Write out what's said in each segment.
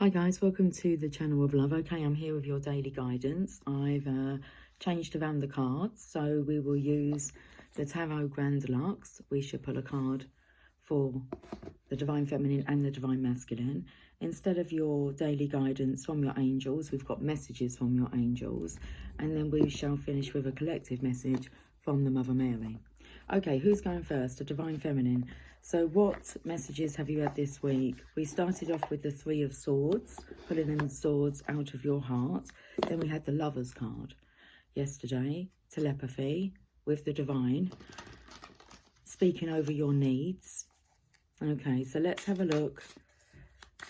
Hi guys, welcome to the channel of love. Okay, I'm here with your daily guidance. I've changed around the cards, so we will use the Tarot Grand Deluxe. We should pull a card for the Divine Feminine and the Divine Masculine. Instead of your daily guidance from your angels, we've got messages from your angels, and then we shall finish with a collective message from the Mother Mary. Okay, who's going first? The Divine Feminine. So what messages have you had this week? We started off with the Three of Swords, pulling the swords out of your heart. Then we had the Lover's card yesterday, telepathy with the Divine, speaking over your needs. Okay, so let's have a look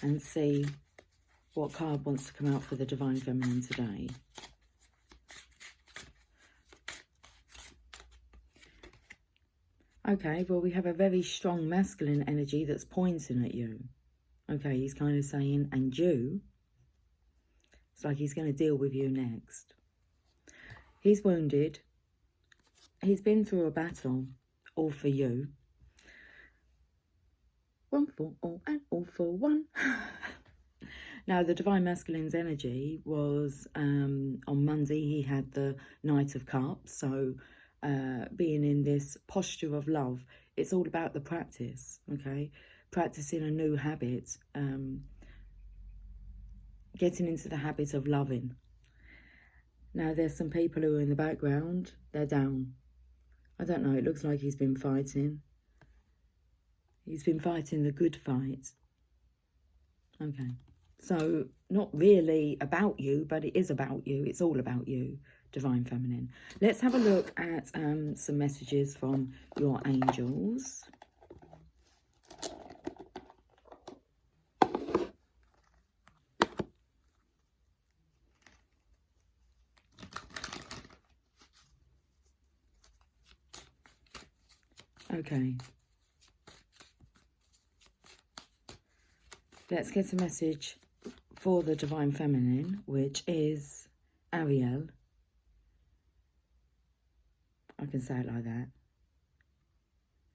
and see what card wants to come out for the Divine Feminine today. Okay, well, we have a very strong masculine energy that's pointing at you. Okay, he's kind of saying, and you. It's like he's going to deal with you next. He's wounded. He's been through a battle, all for you. One for all and all for one. Now, the Divine Masculine's energy was, on Monday, he had the Knight of Cups, so being in this posture of love, it's all about the practice, okay? Practicing a new habit, getting into the habit of loving. Now, there's some people who are in the background, they're down. I don't know, it looks like he's been fighting. He's been fighting the good fight. Okay, so not really about you, but it is about you. It's all about you, Divine Feminine. Let's have a look at some messages from your angels. Okay. Let's get a message for the Divine Feminine, which is Ariel. I can say it like that.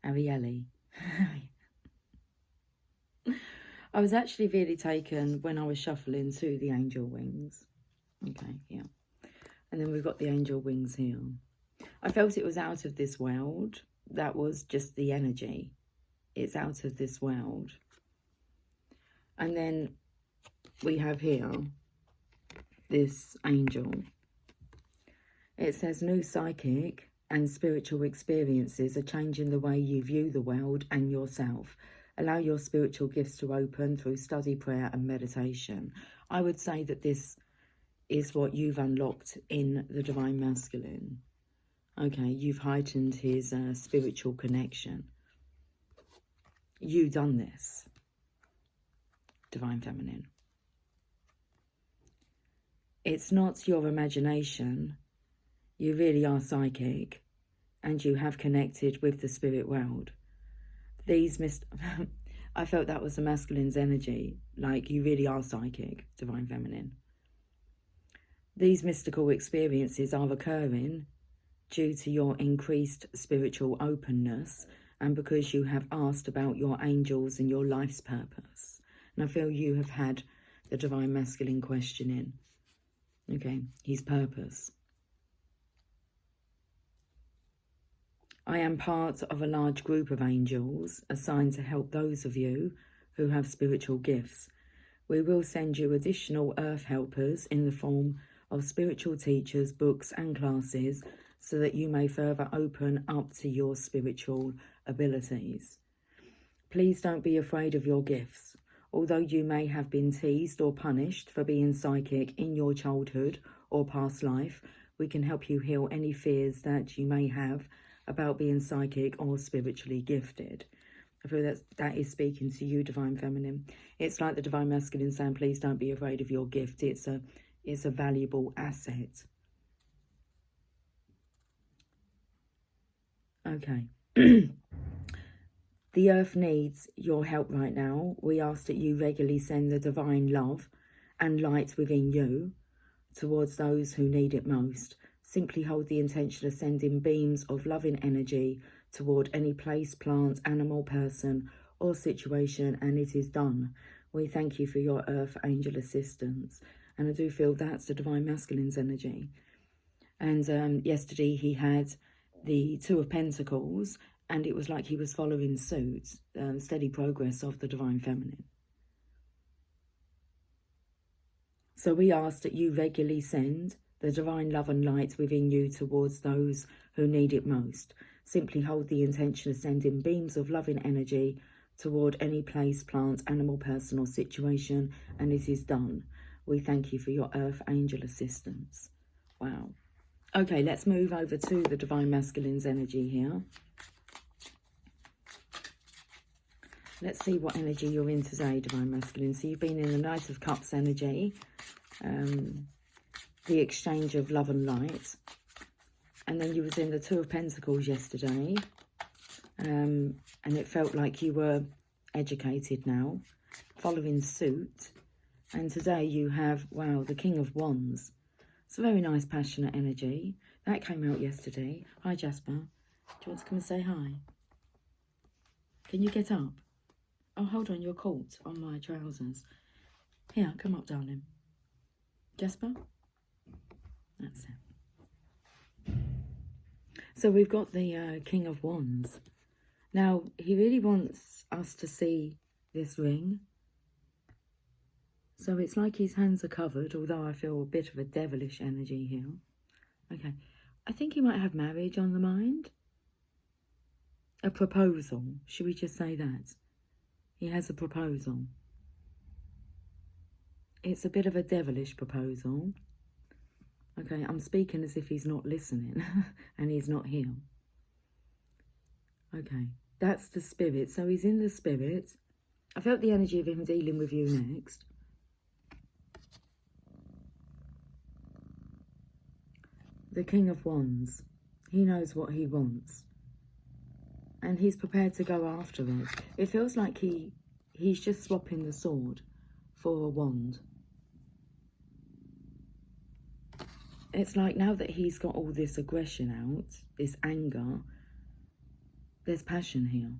Arieli. I was actually really taken when I was shuffling to the angel wings. Okay, yeah. And then we've got the angel wings here. I felt it was out of this world. That was just the energy. It's out of this world. And then we have here this angel. It says new psychic and spiritual experiences are changing the way you view the world and yourself. Allow your spiritual gifts to open through study, prayer and meditation. I would say that this is what you've unlocked in the Divine Masculine. Okay, you've heightened his spiritual connection. You've done this, Divine Feminine. It's not your imagination. You really are psychic, and you have connected with the spirit world. I felt that was the masculine's energy, like you really are psychic, Divine Feminine. These mystical experiences are occurring due to your increased spiritual openness and because you have asked about your angels and your life's purpose. And I feel you have had the Divine Masculine questioning, okay, his purpose. I am part of a large group of angels assigned to help those of you who have spiritual gifts. We will send you additional earth helpers in the form of spiritual teachers, books and classes so that you may further open up to your spiritual abilities. Please don't be afraid of your gifts. Although you may have been teased or punished for being psychic in your childhood or past life, we can help you heal any fears that you may have about being psychic or spiritually gifted. I feel that is speaking to you, Divine Feminine. It's like the Divine Masculine saying, please don't be afraid of your gift. It's a valuable asset. Okay. The earth needs your help right now. We ask that you regularly send the divine love and light within you towards those who need it most. Simply hold the intention of sending beams of loving energy toward any place, plant, animal, person or situation, and it is done. We thank you for your earth angel assistance. And I do feel that's the Divine Masculine's energy. And yesterday he had the Two of Pentacles, and it was like he was following suit, steady progress of the Divine Feminine. So we ask that you regularly send the divine love and light within you towards those who need it most. Simply hold the intention of sending beams of loving energy toward any place, plant, animal, person or situation, and it is done. We thank you for your earth angel assistance. Wow. Okay, let's move over to the Divine Masculine's energy here. Let's see what energy you're in today, Divine Masculine. So you've been in the Knight of Cups energy, the exchange of love and light. And then you was in the Two of Pentacles yesterday. And it felt like you were educated now, following suit. And today you have, wow, the King of Wands. It's a very nice, passionate energy. That came out yesterday. Hi, Jasper. Do you want to come and say hi? Can you get up? Oh, hold on, you're caught on my trousers. Here, come up, darling. Jasper? That's it. So we've got the King of Wands. Now, he really wants us to see this ring. So it's like his hands are covered, although I feel a bit of a devilish energy here. Okay, I think he might have marriage on the mind. A proposal, should we just say that? He has a proposal. It's a bit of a devilish proposal. Okay, I'm speaking as if he's not listening and he's not here. Okay, that's the spirit. So he's in the spirit. I felt the energy of him dealing with you next. The King of Wands. He knows what he wants. And he's prepared to go after it. It feels like he's just swapping the sword for a wand. It's like now that he's got all this aggression out, this anger, there's passion here.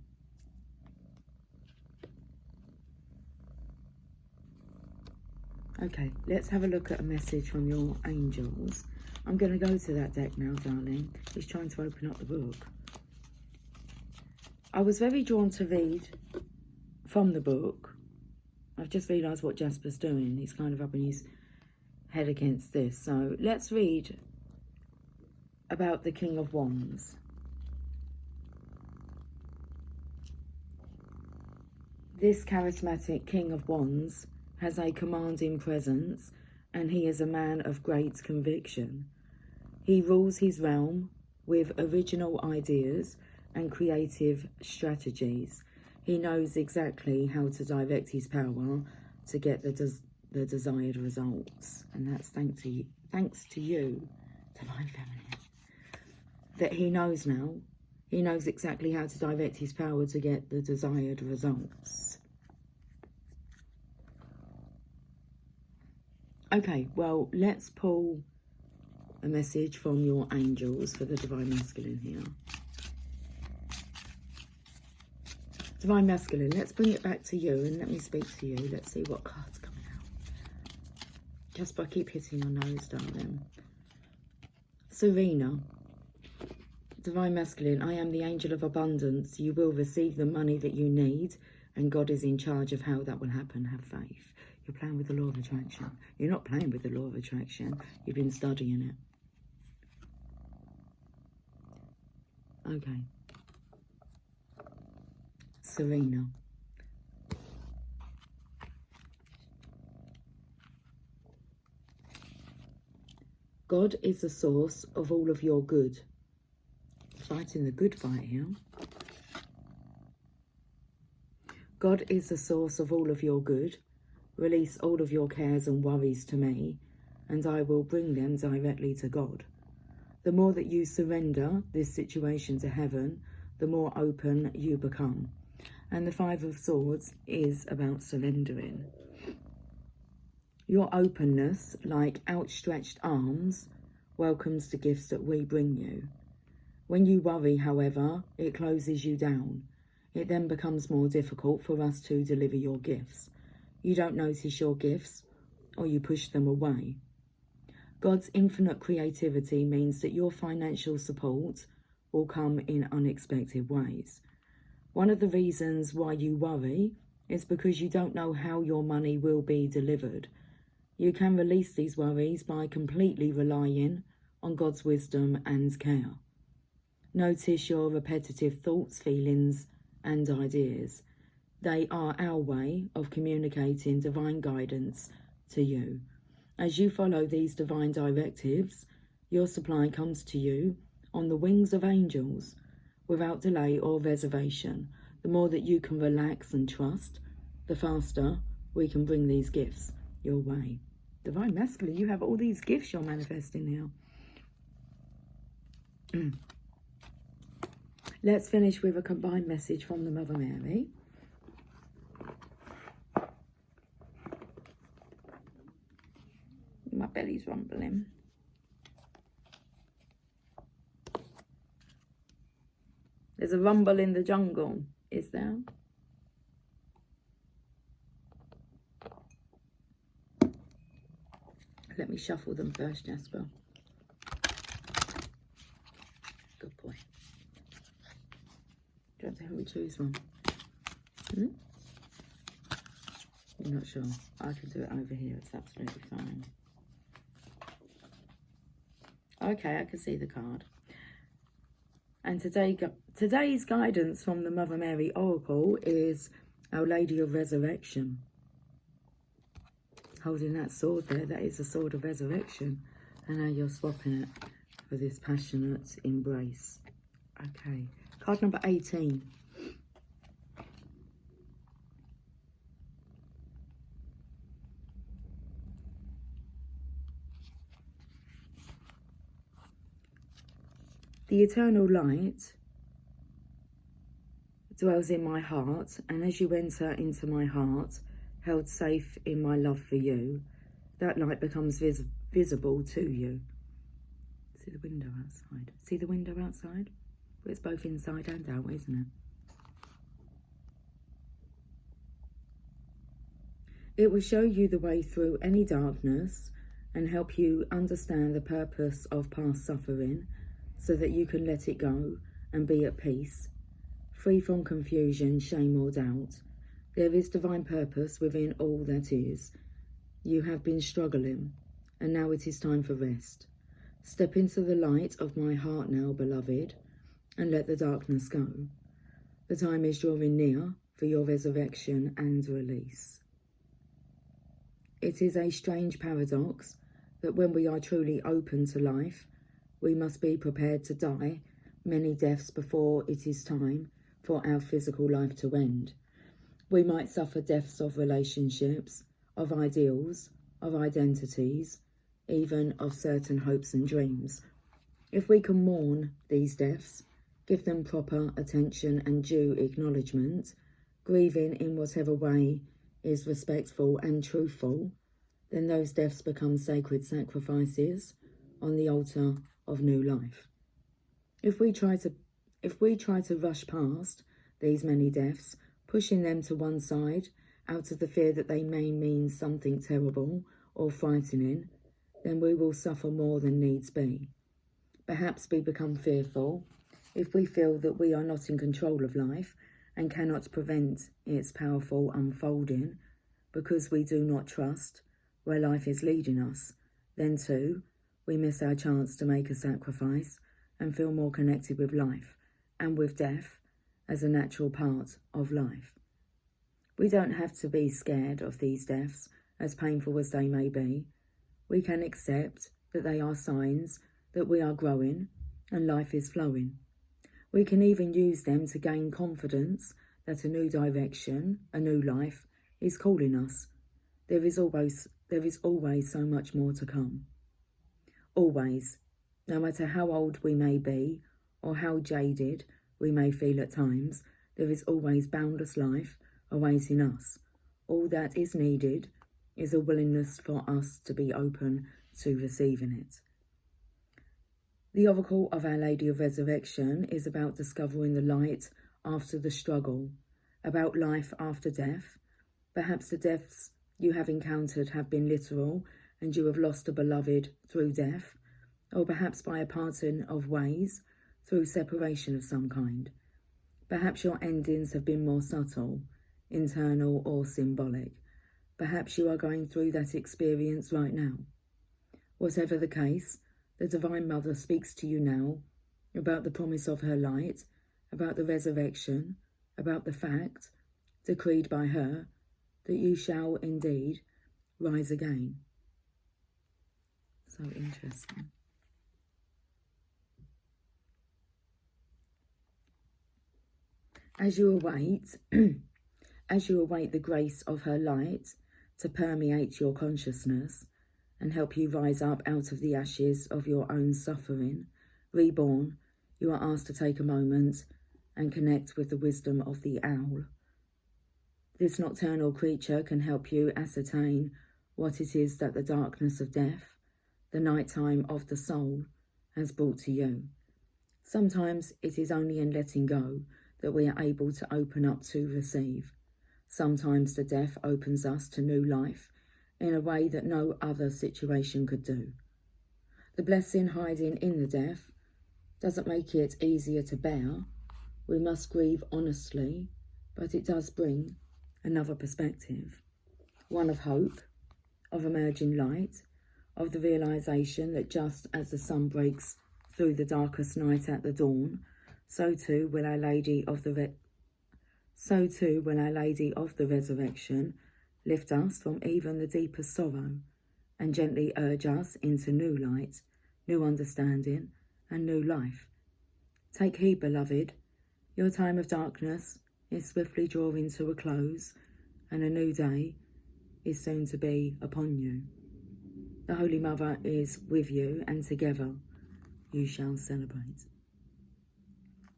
Okay, let's have a look at a message from your angels. I'm going to go to that deck now, darling. He's trying to open up the book. I was very drawn to read from the book. I've just realised what Jasper's doing. He's kind of rubbing his head against this. So let's read about the King of Wands. This charismatic King of Wands has a commanding presence, and he is a man of great conviction. He rules his realm with original ideas and creative strategies. He knows exactly how to direct his power to get the desired results. And that's thanks to you, Divine Feminine, that he knows now. He knows exactly how to direct his power to get the desired results. Okay, well, let's pull a message from your angels for the Divine Masculine here. Divine Masculine, let's bring it back to you and let me speak to you. Let's see what card's coming out. Jasper, keep hitting your nose, darling. Serena. Divine Masculine, I am the angel of abundance. You will receive the money that you need, and God is in charge of how that will happen. Have faith. You're playing with the law of attraction. You're not playing with the law of attraction. You've been studying it. Okay. Serena. God is the source of all of your good. Fighting the good fight here. God is the source of all of your good. Release all of your cares and worries to me, and I will bring them directly to God. The more that you surrender this situation to heaven, the more open you become. And the Five of Swords is about surrendering. Your openness, like outstretched arms, welcomes the gifts that we bring you. When you worry, however, it closes you down. It then becomes more difficult for us to deliver your gifts. You don't notice your gifts, or you push them away. God's infinite creativity means that your financial support will come in unexpected ways. One of the reasons why you worry is because you don't know how your money will be delivered. You can release these worries by completely relying on God's wisdom and care. Notice your repetitive thoughts, feelings, and ideas. They are our way of communicating divine guidance to you. As you follow these divine directives, your supply comes to you on the wings of angels, without delay or reservation. The more that you can relax and trust, the faster we can bring these gifts your way. Divine Masculine, you have all these gifts you're manifesting now. Let's finish with a combined message from the Mother Mary. My belly's rumbling. There's a rumble in the jungle, is there? Let me shuffle them first, Jasper. Good boy. Do you want to help me choose one? You're not sure? I can do it over here. It's absolutely fine. Okay, I can see the card. And today's guidance from the Mother Mary Oracle is Our Lady of Resurrection. Holding that sword there, that is the sword of resurrection. And now you're swapping it for this passionate embrace. Okay, card number 18. The eternal light dwells in my heart, and as you enter into my heart, held safe in my love for you, that light becomes visible to you. See the window outside? See the window outside? Well, it's both inside and out, isn't it? It will show you the way through any darkness and help you understand the purpose of past suffering, so that you can let it go and be at peace, free from confusion, shame or doubt. There is divine purpose within all that is. You have been struggling, and now it is time for rest. Step into the light of my heart now, beloved, and let the darkness go. The time is drawing near for your resurrection and release. It is a strange paradox that when we are truly open to life, we must be prepared to die many deaths before it is time for our physical life to end. We might suffer deaths of relationships, of ideals, of identities, even of certain hopes and dreams. If we can mourn these deaths, give them proper attention and due acknowledgement, grieving in whatever way is respectful and truthful, then those deaths become sacred sacrifices on the altar of new life. If we try to rush past these many deaths, pushing them to one side out of the fear that they may mean something terrible or frightening, then we will suffer more than needs be. Perhaps we become fearful if we feel that we are not in control of life and cannot prevent its powerful unfolding because we do not trust where life is leading us. Then too, we miss our chance to make a sacrifice and feel more connected with life and with death as a natural part of life. We don't have to be scared of these deaths, as painful as they may be. We can accept that they are signs that we are growing and life is flowing. We can even use them to gain confidence that a new direction, a new life, is calling us. There is always so much more to come. Always, no matter how old we may be or how jaded we may feel at times, there is always boundless life awaiting us. All that is needed is a willingness for us to be open to receiving it. The Oracle of Our Lady of Resurrection is about discovering the light after the struggle, about life after death. Perhaps the deaths you have encountered have been literal and you have lost a beloved through death, or perhaps by a parting of ways through separation of some kind. Perhaps your endings have been more subtle, internal or symbolic. Perhaps you are going through that experience right now. Whatever the case, the Divine Mother speaks to you now about the promise of her light, about the resurrection, about the fact, decreed by her, that you shall indeed rise again. So interesting. As you await the grace of her light to permeate your consciousness and help you rise up out of the ashes of your own suffering, reborn, you are asked to take a moment and connect with the wisdom of the owl. This nocturnal creature can help you ascertain what it is that the darkness of death, the nighttime of the soul, has brought to you. Sometimes it is only in letting go that we are able to open up to receive. Sometimes the death opens us to new life in a way that no other situation could do. The blessing hiding in the death doesn't make it easier to bear. We must grieve honestly, but it does bring another perspective, one of hope, of emerging light, of the realization that just as the sun breaks through the darkest night at the dawn, so too will Our Lady of the Resurrection lift us from even the deepest sorrow and gently urge us into new light, new understanding, and new life. Take heed, beloved. Your time of darkness is swiftly drawing to a close, and a new day is soon to be upon you. The Holy Mother is with you, and together you shall celebrate.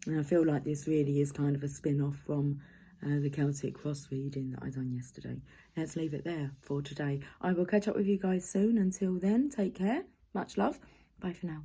And I feel like this really is kind of a spin-off from the Celtic cross reading that I done yesterday. Let's leave it there for today. I will catch up with you guys soon. Until then, take care. Much love. Bye for now.